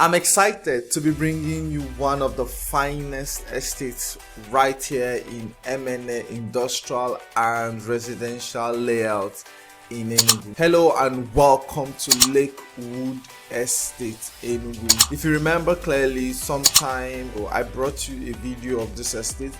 I'm excited to be bringing you one of the finest estates right here in Emene Industrial and Residential Layout in Enugu. Hello and welcome to Lakewood Estate, Enugu. If you remember clearly, sometime ago I brought you a video of this estate,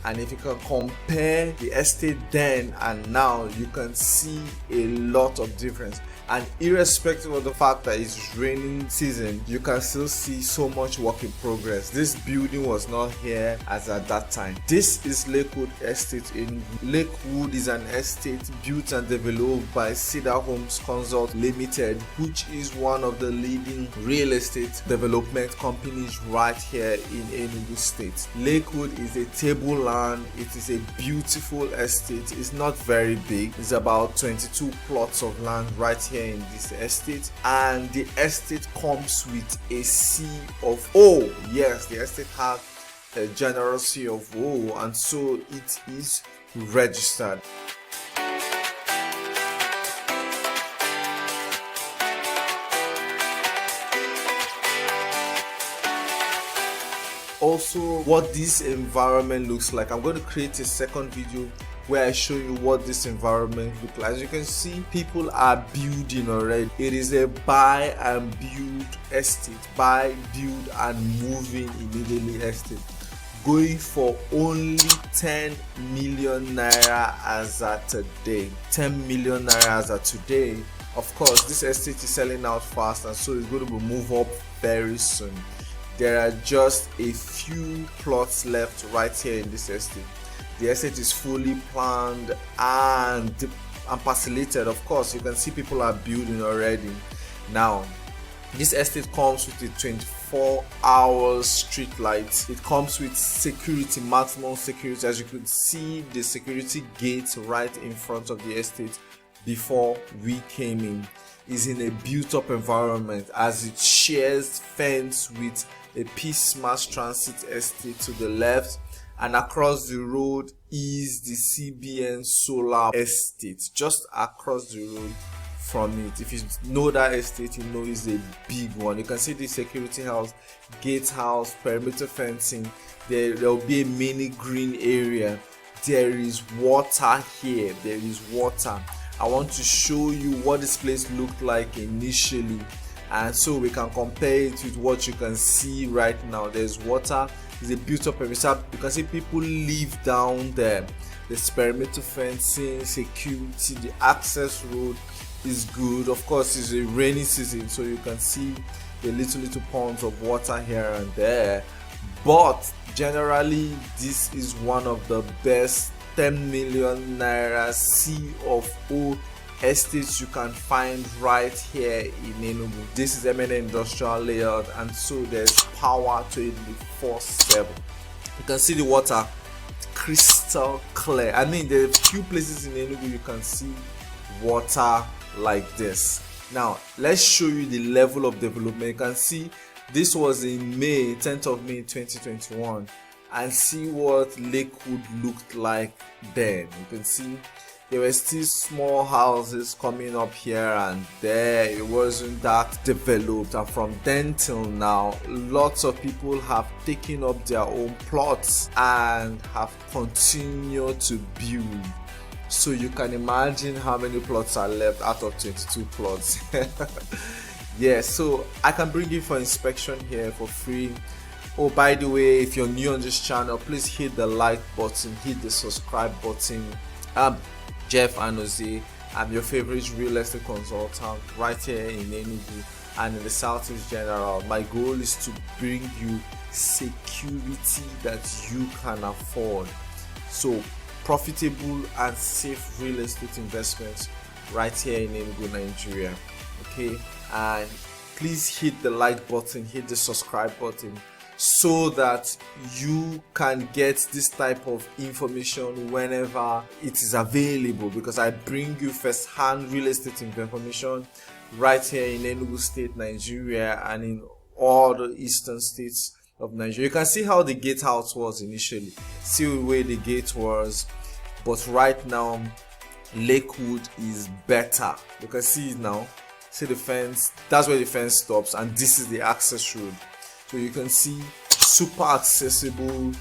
and if you can compare the estate then and now, you can see a lot of difference. And irrespective of the fact that it's raining season, you can still see so much work in progress. This building was not here as at that time. This is Lakewood Estate in Lakewood is an estate built and developed by Cedar Homes Consult Limited, which is one of the leading real estate development companies right here in Enugu State. Lakewood is a tableland. It is a beautiful estate. It's not very big. It's about 22 plots of land right here in this estate, and the estate comes with a C of O. Yes, the estate has a general C of O, and so it is registered. Also, what this environment looks like. I'm going to create a second video where I show you what this environment looks like. As you can see, people are building already. It is a buy and build estate, buy, build and moving immediately estate, going for only 10 million naira as at today. 10 million naira as at today. Of course, this estate is selling out fast, and so it's going to move up very soon. There are just a few plots left right here in this estate. The estate is fully planned and parcellated. Of course, you can see people are building already. Now, this estate comes with a 24-hour street light. It comes with security, maximum security. As you could see, the security gate right in front of the estate before we came in is in a built-up environment, as it shares fence with a Peace Mass Transit estate to the left, and across the road is the CBN Solar Estate just across the road from it. If you know that estate, you know it's a big one. You can see the security house, gate house, perimeter fencing. There will be a mini green area. There is water here. There is water. I want to show you what this place looked like initially, and so we can compare it with what you can see right now. There's water. It's a built-up perimeter. You can see people live down there. There's perimeter fencing, security. The access road is good. Of course, it's a rainy season, so you can see the little ponds of water here and there. But generally, this is one of the best 10 million naira C of O estates you can find right here in Enugu. This is Emene Industrial Layout, and so there's power to it 24/7. You can see the water crystal clear. I mean, there are few places in Enugu you can see water like this. Now, let's show you the level of development. You can see this was in May, 10th of May 2021, and see what Lakewood looked like then. You can see there were still small houses coming up here and there. It wasn't that developed, and from then till now, lots of people have taken up their own plots and have continued to build. So you can imagine how many plots are left out of 22 plots. Yeah, so I can bring you for inspection here for free. Oh, by the way, if you're new on this channel, please hit the like button, hit the subscribe button. Jeff Anozie. I'm your favorite real estate consultant right here in Enugu and in the Southeast General. My goal is to bring you security that you can afford. So profitable and safe real estate investments right here in Enugu, Nigeria. Okay, and please hit the like button, hit the subscribe button, so that you can get this type of information whenever it is available, because I bring you first-hand real estate information right here in Enugu State, Nigeria, and in all the eastern states of Nigeria. You can see how the gatehouse was initially, see where the gate was, but right now Lakewood is better. You can see it now. See the fence, that's where the fence stops, and this is the access road. So you can see super accessible,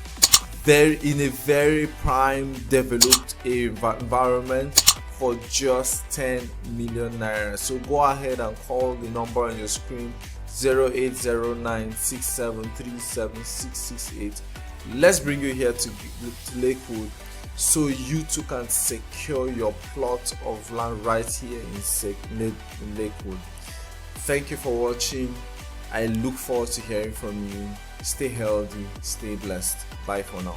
in a very prime developed environment for just 10 million naira. So go ahead and call the number on your screen, 080967376668. Let's bring you here to Lakewood so you too can secure your plot of land right here in Lakewood. Thank you for watching. I look forward to hearing from you. Stay healthy, stay blessed. Bye for now.